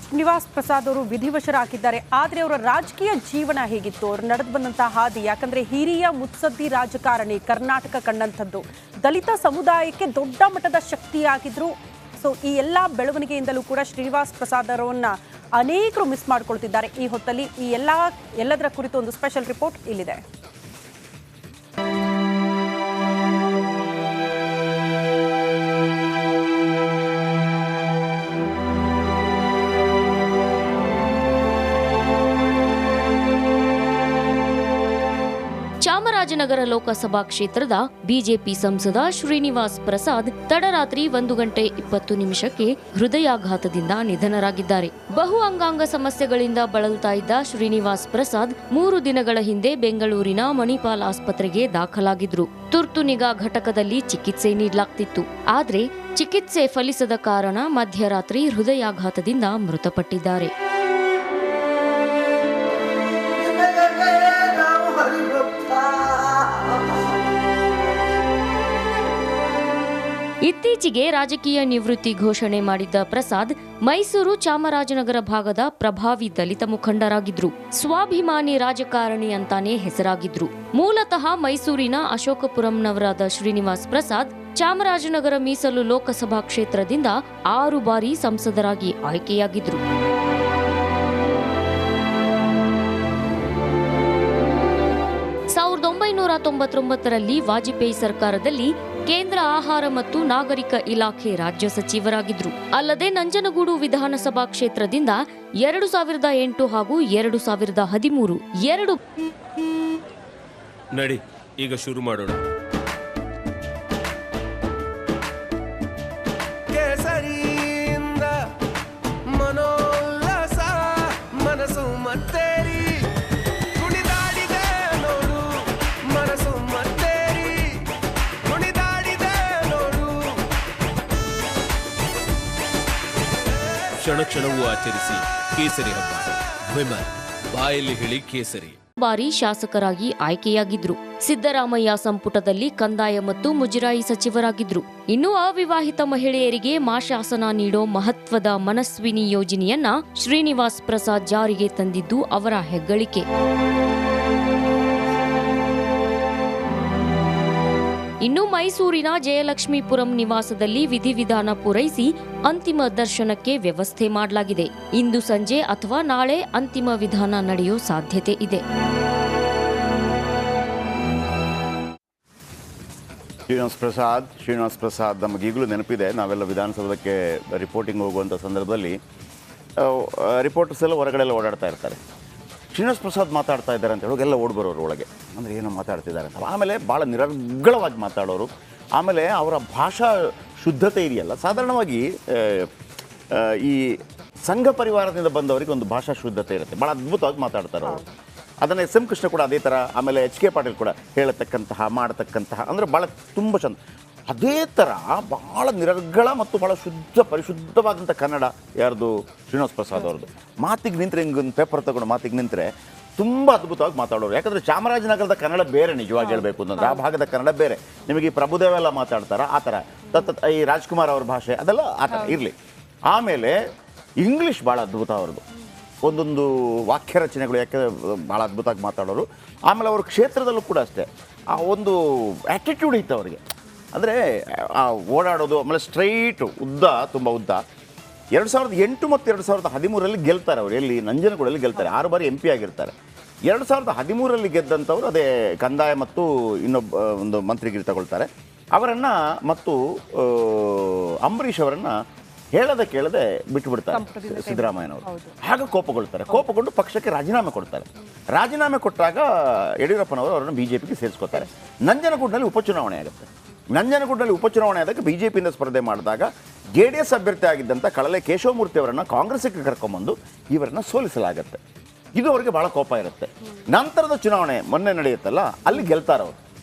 ಶ್ರೀನಿವಾಸ್ ಪ್ರಸಾದ್ ಅವರು ವಿಧಿವಶರಾಗಿದ್ದಾರೆ. ಆದರೆ ಅವರ ರಾಜಕೀಯ ಜೀವನ ಹೇಗಿತ್ತು, ಅವರು ನಡೆದು ಬಂದಂತಹ ಹಾದಿ, ಯಾಕಂದ್ರೆ ಹಿರಿಯ ಮುತ್ಸದ್ದಿ ರಾಜಕಾರಣಿ, ಕರ್ನಾಟಕ ಕಂಡಂಥದ್ದು, ದಲಿತ ಸಮುದಾಯಕ್ಕೆ ದೊಡ್ಡ ಮಟ್ಟದ ಶಕ್ತಿಯಾಗಿದ್ರು. ಸೊ ಈ ಎಲ್ಲ ಬೆಳವಣಿಗೆಯಿಂದಲೂ ಕೂಡ ಶ್ರೀನಿವಾಸ್ ಪ್ರಸಾದ್ ಅವರನ್ನ ಅನೇಕರು ಮಿಸ್ ಮಾಡ್ಕೊಳ್ತಿದ್ದಾರೆ. ಈ ಹೊತ್ತಲ್ಲಿ ಈ ಎಲ್ಲದರ ಕುರಿತು ಒಂದು ಸ್ಪೆಷಲ್ ರಿಪೋರ್ಟ್ ಇಲ್ಲಿದೆ. ಚಾಮರಾಜನಗರ ಲೋಕಸಭಾ ಕ್ಷೇತ್ರದ ಬಿಜೆಪಿ ಸಂಸದ ಶ್ರೀನಿವಾಸ್ ಪ್ರಸಾದ್ ತಡರಾತ್ರಿ 1:20 ಹೃದಯಾಘಾತದಿಂದ ನಿಧನರಾಗಿದ್ದಾರೆ. ಬಹು ಅಂಗಾಂಗ ಸಮಸ್ಯೆಗಳಿಂದ ಬಳಲ್ತಾ ಇದ್ದ ಶ್ರೀನಿವಾಸ್ ಪ್ರಸಾದ್ 3 ದಿನಗಳ ಹಿಂದೆ ಬೆಂಗಳೂರಿನ ಮಣಿಪಾಲ್ ಆಸ್ಪತ್ರೆಗೆ ದಾಖಲಾಗಿದ್ರು. ತುರ್ತು ನಿಗಾ ಘಟಕದಲ್ಲಿ ಚಿಕಿತ್ಸೆ ನೀಡಲಾಗ್ತಿತ್ತು. ಆದ್ರೆ ಚಿಕಿತ್ಸೆ ಫಲಿಸದ ಕಾರಣ ಮಧ್ಯರಾತ್ರಿ ಹೃದಯಾಘಾತದಿಂದ ಮೃತಪಟ್ಟಿದ್ದಾರೆ. ಇತ್ತೀಚೆಗೆ ರಾಜಕೀಯ ನಿವೃತ್ತಿ ಘೋಷಣೆ ಮಾಡಿದ್ದ ಪ್ರಸಾದ್ ಮೈಸೂರು ಚಾಮರಾಜನಗರ ಭಾಗದ ಪ್ರಭಾವಿ ದಲಿತ ಮುಖಂಡರಾಗಿದ್ರು. ಸ್ವಾಭಿಮಾನಿ ರಾಜಕಾರಣಿ ಅಂತಾನೆ ಹೆಸರಾಗಿದ್ರು. ಮೂಲತಃ ಮೈಸೂರಿನ ಅಶೋಕಪುರಂನವರಾದ ಶ್ರೀನಿವಾಸ್ ಪ್ರಸಾದ್ ಚಾಮರಾಜನಗರ ಮೀಸಲು ಲೋಕಸಭಾ ಕ್ಷೇತ್ರದಿಂದ 6 ಬಾರಿ ಸಂಸದರಾಗಿ ಆಯ್ಕೆಯಾಗಿದ್ರು. 1999ರಲ್ಲಿ ವಾಜಪೇಯಿ ಸರ್ಕಾರದಲ್ಲಿ ಕೇಂದ್ರ ಆಹಾರ ಮತ್ತು ನಾಗರಿಕ ಇಲಾಖೆ ರಾಜ್ಯ ಸಚಿವರಾಗಿದ್ರು. ಅಲ್ಲದೆ ನಂಜನಗೂಡು ವಿಧಾನಸಭಾ ಕ್ಷೇತ್ರದಿಂದ 2008 ಹಾಗೂ 2013 ನಡಿ ಈಗ ಶುರು ಮಾಡೋಣ. ಕೇಸರಿಯಿಂದ ಮನೋಲ್ಲಾಸ ಮನಸ್ಸು ಮತ್ತೇರಿ ಕುಣಿದಾಡಿದೆ ನೋಡು, ಮನಸ್ಸು ಮತ್ತೇರಿ ಕುಣಿದಾಡಿದೆ ನೋಡು. ಕ್ಷಣ ಕ್ಷಣವೂ ಆಚರಿಸಿ ಕೇಸರಿ ಹಬ್ಬ. ವಿಮಲ್ ಬಾಯಲ್ಲಿ ಹೇಳಿ ಕೇಸರಿ. ಬಾರಿ ಶಾಸಕರಾಗಿ ಆಯ್ಕೆಯಾಗಿದ್ರು. ಸಿದ್ದರಾಮಯ್ಯ ಸಂಪುಟದಲ್ಲಿ ಕಂದಾಯ ಮತ್ತು ಮುಜರಾಯಿ ಸಚಿವರಾಗಿದ್ರು. ಇನ್ನು ಅವಿವಾಹಿತ ಮಹಿಳೆಯರಿಗೆ ಮಾಶಾಸನ ನೀಡೋ ಮಹತ್ವದ ಮನಸ್ವಿನಿ ಯೋಜನೆಯನ್ನ ಶ್ರೀನಿವಾಸ್ ಪ್ರಸಾದ್ ಜಾರಿಗೆ ತಂದಿದ್ದು ಅವರ ಹೆಗ್ಗಳಿಕೆ. ಇನ್ನು ಮೈಸೂರಿನ ಜಯಲಕ್ಷ್ಮೀಪುರಂ ನಿವಾಸದಲ್ಲಿ ವಿಧಿವಿಧಾನ ಪೂರೈಸಿ ಅಂತಿಮ ದರ್ಶನಕ್ಕೆ ವ್ಯವಸ್ಥೆ ಮಾಡಲಾಗಿದೆ. ಇಂದು ಸಂಜೆ ಅಥವಾ ನಾಳೆ ಅಂತಿಮ ವಿಧಾನ ನಡೆಯೋ ಸಾಧ್ಯತೆ ಇದೆ. ಶ್ರೀನಿವಾಸ್ ಪ್ರಸಾದ್ ನಮಗೀಗಲೂ ನೆನಪಿದೆ. ನಾವೆಲ್ಲ ವಿಧಾನಸೌಧಕ್ಕೆ ರಿಪೋರ್ಟಿಂಗ್ ಹೋಗುವಂಥ ಸಂದರ್ಭದಲ್ಲಿ ರಿಪೋರ್ಟರ್ಸ್ ಎಲ್ಲ ಹೊರಗಡೆ ಎಲ್ಲ ಓಡಾಡ್ತಾ ಇರ್ತಾರೆ. ಶ್ರೀನಿವಾಸ್ ಪ್ರಸಾದ್ ಮಾತಾಡ್ತಾ ಇದ್ದಾರೆ ಅಂತ ಹೇಳೋದು ಎಲ್ಲ ಓಡ್ಬರೋರು ಒಳಗೆ, ಅಂದರೆ ಏನೋ ಮಾತಾಡ್ತಿದ್ದಾರೆ ಅಂತ. ಆಮೇಲೆ ಭಾಳ ನಿರರ್ಗಳವಾಗಿ ಮಾತಾಡೋರು. ಆಮೇಲೆ ಅವರ ಭಾಷಾ ಶುದ್ಧತೆ ಇದೆಯಲ್ಲ, ಸಾಧಾರಣವಾಗಿ ಈ ಸಂಘ ಪರಿವಾರದಿಂದ ಬಂದವರಿಗೆ ಒಂದು ಭಾಷಾ ಶುದ್ಧತೆ ಇರುತ್ತೆ, ಭಾಳ ಅದ್ಭುತವಾಗಿ ಮಾತಾಡ್ತಾರೆ ಅವರು. ಅದನ್ನು ಎಸ್.ಎಂ. ಕೃಷ್ಣ ಕೂಡ ಅದೇ ಥರ, ಆಮೇಲೆ H.K. ಪಾಟೀಲ್ ಕೂಡ ಹೇಳತಕ್ಕಂತಹ ಮಾಡತಕ್ಕಂತಹ ಅಂದರೆ ಭಾಳ ತುಂಬ ಚಂದ. ಅದೇ ಥರ ಭಾಳ ನಿರರ್ಗಳ ಮತ್ತು ಭಾಳ ಪರಿಶುದ್ಧವಾದಂಥ ಕನ್ನಡ ಯಾರ್ದು ಶ್ರೀನಿವಾಸ್ ಪ್ರಸಾದ್ ಅವ್ರದ್ದು. ಮಾತಿಗೆ ನಿಂತರೆ ಹಿಂಗೆ ಪೇಪರ್ ತಗೊಂಡು ಮಾತಿಗೆ ನಿಂತರೆ ತುಂಬ ಅದ್ಭುತವಾಗಿ ಮಾತಾಡೋರು. ಯಾಕಂದರೆ ಚಾಮರಾಜನಗರದ ಕನ್ನಡ ಬೇರೆ, ನಿಜವಾಗಿ ಹೇಳಬೇಕು ಅಂತಂದರೆ ಆ ಭಾಗದ ಕನ್ನಡ ಬೇರೆ. ನಿಮಗೆ ಈ ಪ್ರಭುದೇವೆಲ್ಲ ಮಾತಾಡ್ತಾರೆ ಆ ಥರ, ಈ ರಾಜ್ಕುಮಾರ್ ಅವ್ರ ಭಾಷೆ ಅದೆಲ್ಲ ಆ ಥರ ಇರಲಿ. ಆಮೇಲೆ ಇಂಗ್ಲೀಷ್ ಭಾಳ ಅದ್ಭುತ ಅವ್ರದ್ದು, ಒಂದೊಂದು ವಾಕ್ಯ ರಚನೆಗಳು ಯಾಕೆ ಭಾಳ ಅದ್ಭುತವಾಗಿ ಮಾತಾಡೋರು. ಆಮೇಲೆ ಅವ್ರ ಕ್ಷೇತ್ರದಲ್ಲೂ ಕೂಡ ಅಷ್ಟೇ ಆ ಒಂದು ಆ್ಯಟಿಟ್ಯೂಡ್ ಇತ್ತು ಅವರಿಗೆ. ಅಂದರೆ ಆ ಓಡಾಡೋದು, ಆಮೇಲೆ ಸ್ಟ್ರೈಟು ಉದ್ದ, ತುಂಬ ಉದ್ದ. 2008 ಮತ್ತು 2013ರಲ್ಲಿ ಗೆಲ್ತಾರೆ ಅವರು. ಎಲ್ಲಿ ನಂಜನಗೂಡಲ್ಲಿ ಗೆಲ್ತಾರೆ. 6 ಬಾರಿ MP ಆಗಿರ್ತಾರೆ. 2013ರಲ್ಲಿ ಗೆದ್ದಂಥವ್ರು ಅದೇ ಕಂದಾಯ ಮತ್ತು ಇನ್ನೊಬ್ಬ ಒಂದು ಮಂತ್ರಿಗಿರಿ ತಗೊಳ್ತಾರೆ. ಅವರನ್ನು ಮತ್ತು ಅಂಬರೀಷ್ ಅವರನ್ನು ಹೇಳದೆ ಕೇಳದೆ ಬಿಟ್ಟುಬಿಡ್ತಾರೆ ಸಿದ್ದರಾಮಯ್ಯನವರು. ಆಗ ಕೋಪಗೊಂಡು ಪಕ್ಷಕ್ಕೆ ರಾಜೀನಾಮೆ ಕೊಡ್ತಾರೆ. ರಾಜೀನಾಮೆ ಕೊಟ್ಟಾಗ ಯಡಿಯೂರಪ್ಪನವರು ಅವರನ್ನು BJPಗೆ ಸೇರಿಸ್ಕೊತಾರೆ. ನಂಜನಗೂಡಿನಲ್ಲಿ ಉಪಚುನಾವಣೆ ಆಗುತ್ತೆ. ನಂಜನಗೂಡಿನಲ್ಲಿ ಉಪಚುನಾವಣೆ ಆದಾಗ BJPಯಿಂದ ಸ್ಪರ್ಧೆ ಮಾಡಿದಾಗ JDS ಅಭ್ಯರ್ಥಿ ಆಗಿದ್ದಂಥ ಕಳಲೆ ಕೇಶವಮೂರ್ತಿ ಅವರನ್ನು ಕಾಂಗ್ರೆಸ್ಗೆ ಕರ್ಕೊಂಬಂದು ಇವರನ್ನು ಸೋಲಿಸಲಾಗತ್ತೆ. ಇದು ಅವರಿಗೆ ಭಾಳ ಕೋಪ ಇರುತ್ತೆ. ನಂತರದ ಚುನಾವಣೆ ಮೊನ್ನೆ ನಡೆಯುತ್ತಲ್ಲ, ಅಲ್ಲಿ ಗೆಲ್ತಾರವರು.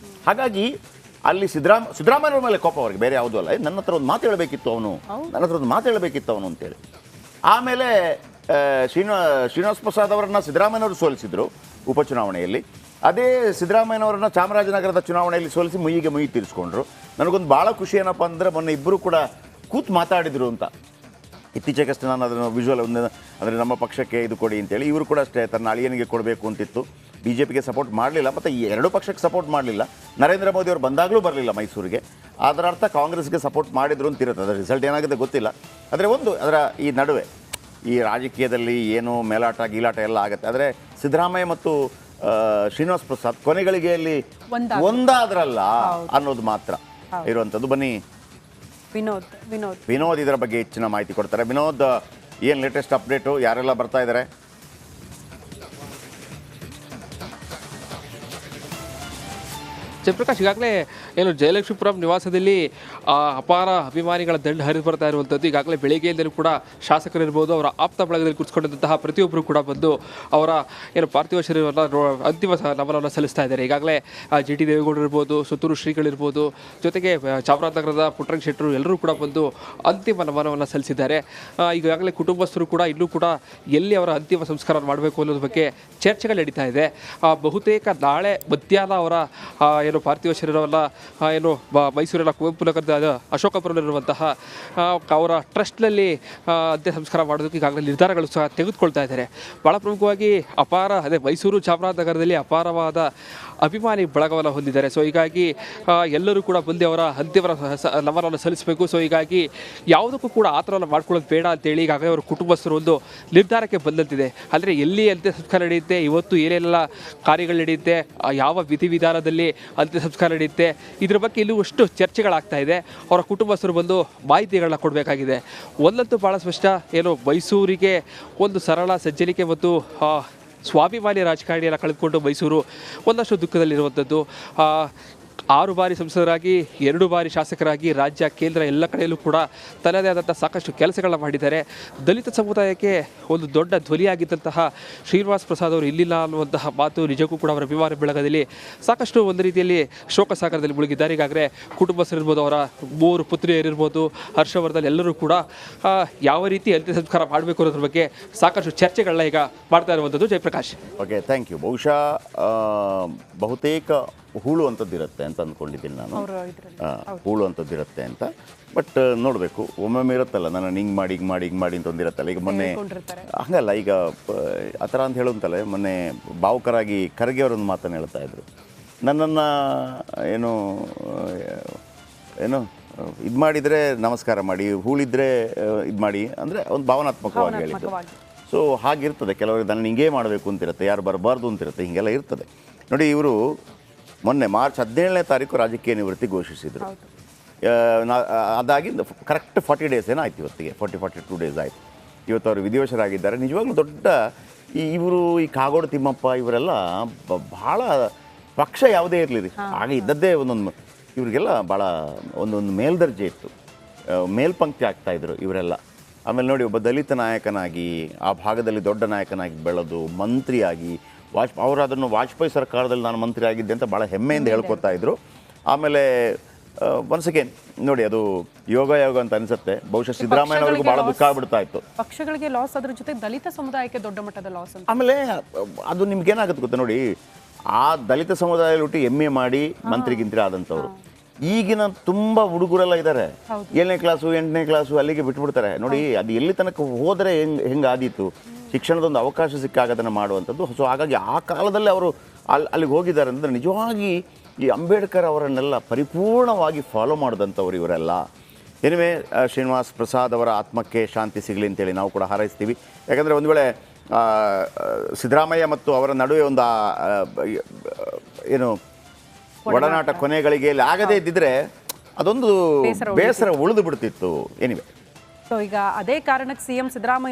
ಹಾಗಾಗಿ ಅಲ್ಲಿ ಸಿದ್ದರಾಮಯ್ಯವ್ರ ಮೇಲೆ ಕೋಪ ಅವ್ರಿಗೆ, ಬೇರೆ ಯಾವುದೂ ಅಲ್ಲ. ನನ್ನ ಹತ್ರ ಒಂದು ಮಾತು ಹೇಳಬೇಕಿತ್ತು ಅವನು ಅಂತೇಳಿ. ಆಮೇಲೆ ಶ್ರೀನಿವಾಸ್ ಪ್ರಸಾದ್ ಅವರನ್ನು ಸಿದ್ದರಾಮಯ್ಯನವರು ಸೋಲಿಸಿದ್ರು ಉಪಚುನಾವಣೆಯಲ್ಲಿ. ಅದೇ ಸಿದ್ದರಾಮಯ್ಯನವರನ್ನ ಚಾಮರಾಜನಗರದ ಚುನಾವಣೆಯಲ್ಲಿ ಸೋಲಿಸಿ ಮುಯಿ ತೀರಿಸ್ಕೊಂಡ್ರು. ನನಗೊಂದು ಭಾಳ ಖುಷಿ ಏನಪ್ಪ ಅಂದರೆ ಮೊನ್ನೆ ಇಬ್ಬರು ಕೂಡ ಕೂತು ಮಾತಾಡಿದ್ರು ಅಂತ. ಇತ್ತೀಚೆಗಷ್ಟೇ ನಾನು ಅದನ್ನು ವಿಜುವಲ್ ಅಂದರೆ ನಮ್ಮ ಪಕ್ಷಕ್ಕೆ ಇದು ಕೊಡಿ ಅಂತೇಳಿ ಇವರು ಕೂಡ ಅಷ್ಟೇ ತನ್ನ ಅಳಿಯನಿಗೆ ಕೊಡಬೇಕು ಅಂತಿತ್ತು. BJPಗೆ ಸಪೋರ್ಟ್ ಮಾಡಲಿಲ್ಲ, ಮತ್ತು ಈ ಎರಡೂ ಪಕ್ಷಕ್ಕೆ ಸಪೋರ್ಟ್ ಮಾಡಲಿಲ್ಲ. ನರೇಂದ್ರ ಮೋದಿ ಅವರು ಬಂದಾಗಲೂ ಬರಲಿಲ್ಲ ಮೈಸೂರಿಗೆ. ಅದರ ಅರ್ಥ ಕಾಂಗ್ರೆಸ್ಗೆ ಸಪೋರ್ಟ್ ಮಾಡಿದ್ರು ಅಂತಿರುತ್ತೆ. ಅದರ ರಿಸಲ್ಟ್ ಏನಾಗುತ್ತೆ ಗೊತ್ತಿಲ್ಲ. ಆದರೆ ಅದರ ಈ ನಡುವೆ ಈ ರಾಜಕೀಯದಲ್ಲಿ ಏನು ಮೇಲಾಟ ಗೀಲಾಟ ಎಲ್ಲ ಆಗುತ್ತೆ. ಆದರೆ ಸಿದ್ದರಾಮಯ್ಯ ಮತ್ತು ಶ್ರೀನಿವಾಸ್ ಪ್ರಸಾದ್ ಕೊನೆಗಳಿಗೆಯಲ್ಲಿ ಒಂದಾದ್ರಲ್ಲ ಅನ್ನೋದು ಮಾತ್ರ ಇರುವಂಥದ್ದು. ಬನ್ನಿ ವಿನೋದ್ ಇದರ ಬಗ್ಗೆ ಹೆಚ್ಚಿನ ಮಾಹಿತಿ ಕೊಡ್ತಾರೆ. ವಿನೋದ್, ಏನು ಲೇಟೆಸ್ಟ್ ಅಪ್ಡೇಟು, ಯಾರೆಲ್ಲ ಬರ್ತಾ ಇದ್ದಾರೆ? ಜಯಪ್ರಕಾಶ್, ಈಗಾಗಲೇ ಏನು ಜಯಲಕ್ಷ್ಮೀಪುರಂ ನಿವಾಸದಲ್ಲಿ ಅಪಾರ ಅಭಿಮಾನಿಗಳ ದಂಡು ಹರಿದು ಬರ್ತಾ ಇರುವಂಥದ್ದು. ಈಗಾಗಲೇ ಬೆಳಗ್ಗೆಯಿಂದಲೂ ಕೂಡ ಶಾಸಕರಿರ್ಬೋದು, ಅವರ ಆಪ್ತ ಬಳಗದಲ್ಲಿ ಕೂತ್ಕೊಂಡಿದ್ದಂತಹ ಪ್ರತಿಯೊಬ್ಬರು ಕೂಡ ಬಂದು ಅವರ ಏನು ಪಾರ್ಥಿವ ಶರೀರವನ್ನು ಅಂತಿಮ ನಮನವನ್ನು ಸಲ್ಲಿಸ್ತಾ ಇದ್ದಾರೆ. ಈಗಾಗಲೇ GT ದೇವೇಗೌಡರು ಇರ್ಬೋದು, ಸುತ್ತೂರು ಶ್ರೀಗಳಿರ್ಬೋದು, ಜೊತೆಗೆ ಚಾಮರಾಜನಗರದ ಪುಟ್ಟರಂಗ ಶೆಟ್ಟರು ಎಲ್ಲರೂ ಕೂಡ ಬಂದು ಅಂತಿಮ ನಮನವನ್ನು ಸಲ್ಲಿಸಿದ್ದಾರೆ. ಈಗಾಗಲೇ ಕುಟುಂಬಸ್ಥರು ಕೂಡ ಇನ್ನೂ ಕೂಡ ಎಲ್ಲಿ ಅವರ ಅಂತಿಮ ಸಂಸ್ಕಾರ ಮಾಡಬೇಕು ಅನ್ನೋದ್ರ ಬಗ್ಗೆ ಚರ್ಚೆಗಳು ನಡೀತಾ ಇದೆ. ಬಹುತೇಕ ನಾಳೆ ಮಧ್ಯಾಹ್ನ ಅವರ ಏನು ಪಾರ್ಥಿವ ಶರೀರವನ್ನು ಏನು ಮೈಸೂರಿನ ಕುವೆಂಪು ನಗರದ ಅಶೋಕಪುರದಲ್ಲಿರುವಂತಹ ಅವರ ಟ್ರಸ್ಟ್ನಲ್ಲಿ ಅಂತ್ಯ ಸಂಸ್ಕಾರ ಮಾಡೋದಕ್ಕೆ ಈಗಾಗಲೇ ನಿರ್ಧಾರಗಳು ಸಹ ತೆಗೆದುಕೊಳ್ತಾ ಇದ್ದಾರೆ. ಭಾಳ ಪ್ರಮುಖವಾಗಿ ಮೈಸೂರು ಚಾಮರಾಜನಗರದಲ್ಲಿ ಅಪಾರವಾದ ಅಭಿಮಾನಿ ಬಳಗವನ್ನು ಹೊಂದಿದ್ದಾರೆ. ಸೊ ಹೀಗಾಗಿ ಎಲ್ಲರೂ ಕೂಡ ಬಂದು ಅವರ ಅಂತಿಮ ನಮನವನ್ನು ಸಲ್ಲಿಸಬೇಕು. ಸೊ ಹೀಗಾಗಿ ಯಾವುದಕ್ಕೂ ಕೂಡ ಆತರವನ್ನು ಮಾಡ್ಕೊಳ್ಳೋದು ಬೇಡ ಅಂತೇಳಿ ಈಗಾಗಲೇ ಅವರ ಕುಟುಂಬಸ್ಥರು ಒಂದು ನಿರ್ಧಾರಕ್ಕೆ ಬಂದಂತಿದೆ. ಅಂದರೆ ಎಲ್ಲಿ ಅಂತ್ಯ ಸಂಸ್ಕಾರ ನಡೆಯುತ್ತೆ, ಇವತ್ತು ಏನೆಲ್ಲ ಕಾರ್ಯಗಳು ನಡೆಯುತ್ತೆ, ಯಾವ ವಿಧಿವಿಧಾನದಲ್ಲಿ ಅಂತ್ಯ ಸಂಸ್ಕಾರ ನಡೆಯುತ್ತೆ, ಇದ್ರ ಬಗ್ಗೆ ಇಲ್ಲೂ ಅಷ್ಟು ಚರ್ಚೆಗಳಾಗ್ತಾ ಇದೆ. ಅವರ ಕುಟುಂಬಸ್ಥರು ಬಂದು ಮಾಹಿತಿಗಳನ್ನ ಕೊಡಬೇಕಾಗಿದೆ. ಒಂದಂತೂ ಭಾಳ ಸ್ಪಷ್ಟ, ಏನು ಮೈಸೂರಿಗೆ ಒಂದು ಸರಳ ಸಜ್ಜನಿಕೆ ಮತ್ತು ಸ್ವಾಭಿಮಾನಿ ರಾಜಕಾರಣಿಯನ್ನು ಕಳೆದುಕೊಂಡು ಮೈಸೂರು ಒಂದಷ್ಟು ದುಃಖದಲ್ಲಿರುವಂಥದ್ದು. 6 ಬಾರಿ ಸಂಸದರಾಗಿ 2 ಬಾರಿ ಶಾಸಕರಾಗಿ ರಾಜ್ಯ ಕೇಂದ್ರ ಎಲ್ಲ ಕಡೆಯಲ್ಲೂ ಕೂಡ ತನ್ನದೇ ಆದಂಥ ಸಾಕಷ್ಟು ಕೆಲಸಗಳನ್ನ ಮಾಡಿದ್ದಾರೆ. ದಲಿತ ಸಮುದಾಯಕ್ಕೆ ಒಂದು ದೊಡ್ಡ ಧ್ವನಿಯಾಗಿದ್ದಂತಹ ಶ್ರೀನಿವಾಸ್ ಪ್ರಸಾದ್ ಅವರು ಇಲ್ಲಿಲ್ಲ ಅನ್ನುವಂತಹ ಮಾತು ನಿಜಕ್ಕೂ ಕೂಡ ಅವರ ಅಭಿಮಾನ ಬೆಳಗದಲ್ಲಿ ಸಾಕಷ್ಟು ಒಂದು ರೀತಿಯಲ್ಲಿ ಶೋಕ ಸಾಗರದಲ್ಲಿ ಮುಳುಗಿದ್ದಾರೆ. ಈಗಾಗಲೇ ಕುಟುಂಬಸ್ಥರಿರ್ಬೋದು, ಅವರ 3 ಪುತ್ರಿಯರಿರ್ಬೋದು, ಹರ್ಷವರ್ಧನ್ ಎಲ್ಲರೂ ಕೂಡ ಯಾವ ರೀತಿ ಅಂತ್ಯ ಸಂಸ್ಕಾರ ಮಾಡಬೇಕು ಅನ್ನೋದ್ರ ಬಗ್ಗೆ ಸಾಕಷ್ಟು ಚರ್ಚೆಗಳನ್ನ ಈಗ ಮಾಡ್ತಾ ಇರುವಂಥದ್ದು. Jayaprakash, okay, thank you. ಬಹುಶಃ ಬಹುತೇಕ ಹೂಳು ಅಂಥದ್ದಿರುತ್ತೆ ಅಂತ ಅಂದ್ಕೊಂಡಿದ್ದೀನಿ ನಾನು. ಹೂಳು ಅಂಥದ್ದಿರುತ್ತೆ ಅಂತ. ಬಟ್ ನೋಡಬೇಕು, ಒಮ್ಮೊಮ್ಮೆ ಇರುತ್ತಲ್ಲ, ನಾನು ಹಿಂಗೆ ಮಾಡಿ ಅಂತ ಒಂದಿರುತ್ತಲ್ಲ. ಈಗ ಮೊನ್ನೆ ಹಂಗಲ್ಲ, ಈಗ ಆ ಥರ ಅಂತ ಹೇಳುವಂತಲ್ಲ, ಮೊನ್ನೆ ಭಾವುಕರಾಗಿ ಖರ್ಗೆ ಅವರೊಂದು ಮಾತನ್ನು ಹೇಳ್ತಾ ಇದ್ರು. ನನ್ನನ್ನು ಏನು ಇದು ಮಾಡಿದರೆ ನಮಸ್ಕಾರ ಮಾಡಿ, ಹೂಳಿದ್ರೆ ಇದು ಮಾಡಿ ಅಂದರೆ ಒಂದು ಭಾವನಾತ್ಮಕವಾಗಿ ಹೇಳಿದ್ದು. ಸೊ ಹಾಗಿರ್ತದೆ. ಕೆಲವರಿಗೆ ನಾನು ಹಿಂಗೇ ಮಾಡಬೇಕು ಅಂತಿರುತ್ತೆ, ಯಾರು ಬರಬಾರ್ದು ಅಂತಿರುತ್ತೆ, ಹೀಗೆಲ್ಲ ಇರ್ತದೆ. ನೋಡಿ, ಇವರು ಮೊನ್ನೆ ಮಾರ್ಚ್ 17ನೇ ತಾರೀಕು ರಾಜಕೀಯ ನಿವೃತ್ತಿ ಘೋಷಿಸಿದರು. ಅದಾಗಿ ಕರೆಕ್ಟ್ 40 ಡೇಸ್ ಏನೋ ಆಯ್ತು, ಇವತ್ತಿಗೆ 42 ಡೇಸ್ ಆಯಿತು. ಇವತ್ತು ಅವರು ವಿಧಿವಶರಾಗಿದ್ದಾರೆ. ನಿಜವಾಗ್ಲೂ ದೊಡ್ಡ ಇವರು ಈ ಕಾಗೋಡು ತಿಮ್ಮಪ್ಪ ಇವರೆಲ್ಲ ಭಾಳ ಪಕ್ಷ ಯಾವುದೇ ಇರಲಿ ಆಗ ಇದ್ದದ್ದೇ ಒಂದೊಂದು ಇವರಿಗೆಲ್ಲ ಭಾಳ ಒಂದೊಂದು ಮೇಲ್ದರ್ಜೆ ಇತ್ತು, ಮೇಲ್ಪಂಕ್ತಿ ಆಗ್ತಾಯಿದ್ರು ಇವರೆಲ್ಲ. ಆಮೇಲೆ ನೋಡಿ, ಒಬ್ಬ ದಲಿತ ನಾಯಕನಾಗಿ ಆ ಭಾಗದಲ್ಲಿ ದೊಡ್ಡ ನಾಯಕನಾಗಿ ಬೆಳೆದು ಮಂತ್ರಿಯಾಗಿ ಅವರು ಅದನ್ನು ವಾಜಪೇಯಿ ಸರ್ಕಾರದಲ್ಲಿ ನಾನು ಮಂತ್ರಿ ಆಗಿದ್ದೆ ಅಂತ ಭಾಳ ಹೆಮ್ಮೆಯಿಂದ ಹೇಳ್ಕೊತಾ ಇದ್ರು. ಆಮೇಲೆ ಒನ್ಸ್ ಅಗೇನ್ ನೋಡಿ, ಅದು ಯೋಗ ಅಂತ ಅನಿಸುತ್ತೆ. ಬಹುಶಃ ಸಿದ್ದರಾಮಯ್ಯನವರಿಗೂ ಭಾಳ ದುಃಖ ಆಗ್ಬಿಡ್ತಾ ಇತ್ತು. ಪಕ್ಷಗಳಿಗೆ ಲಾಸ್, ಅದ್ರ ಜೊತೆ ದಲಿತ ಸಮುದಾಯಕ್ಕೆ ದೊಡ್ಡ ಮಟ್ಟದ ಲಾಸ್. ಆಮೇಲೆ ಅದು ನಿಮ್ಗೇನಾಗುತ್ತೆ ಗೊತ್ತಾ, ನೋಡಿ, ಆ ದಲಿತ ಸಮುದಾಯದಲ್ಲಿ ಹುಟ್ಟಿ MA ಮಾಡಿ ಮಂತ್ರಿಗಿಂತ್ರಿ ಆದಂಥವ್ರು ಈಗಿನ ತುಂಬ ಹುಡುಗರೆಲ್ಲ ಇದ್ದಾರೆ, 7ನೇ ಕ್ಲಾಸು 8ನೇ ಕ್ಲಾಸು ಅಲ್ಲಿಗೆ ಬಿಟ್ಬಿಡ್ತಾರೆ. ನೋಡಿ, ಅದು ಎಲ್ಲಿ ತನಕ ಹೋದರೆ ಹೆಂಗೆ ಆದೀತು, ಶಿಕ್ಷಣದೊಂದು ಅವಕಾಶ ಸಿಕ್ಕಾಗ ಅದನ್ನು ಮಾಡುವಂಥದ್ದು. ಸೊ ಹಾಗಾಗಿ ಆ ಕಾಲದಲ್ಲಿ ಅವರು ಅಲ್ಲಿಗೆ ಹೋಗಿದ್ದಾರೆ ಅಂದರೆ ನಿಜವಾಗಿ ಈ ಅಂಬೇಡ್ಕರ್ ಅವರನ್ನೆಲ್ಲ ಪರಿಪೂರ್ಣವಾಗಿ ಫಾಲೋ ಮಾಡಿದಂಥವ್ರು ಇವರೆಲ್ಲ. ಎನಿವೆ, ಶ್ರೀನಿವಾಸ್ ಪ್ರಸಾದ್ ಅವರ ಆತ್ಮಕ್ಕೆ ಶಾಂತಿ ಸಿಗಲಿ ಅಂತೇಳಿ ನಾವು ಕೂಡ ಹಾರೈಸ್ತೀವಿ. ಯಾಕಂದರೆ ಒಂದು ವೇಳೆ ಸಿದ್ದರಾಮಯ್ಯ ಮತ್ತು ಅವರ ನಡುವೆ ಒಂದು ಏನು ಒಡನಾಟ ಕೊನೆಗಳಿಗೆ ಆಗದೇ ಇದ್ದಿದ್ರೆ ಅದೊಂದು ಬೇಸರ ಉಳಿದು ಬಿಡ್ತಿತ್ತು. ಎನಿವೆ, ಸೊ ಈಗ ಅದೇ ಕಾರಣಕ್ಕೆ CM ಸಿದ್ದರಾಮಯ್ಯ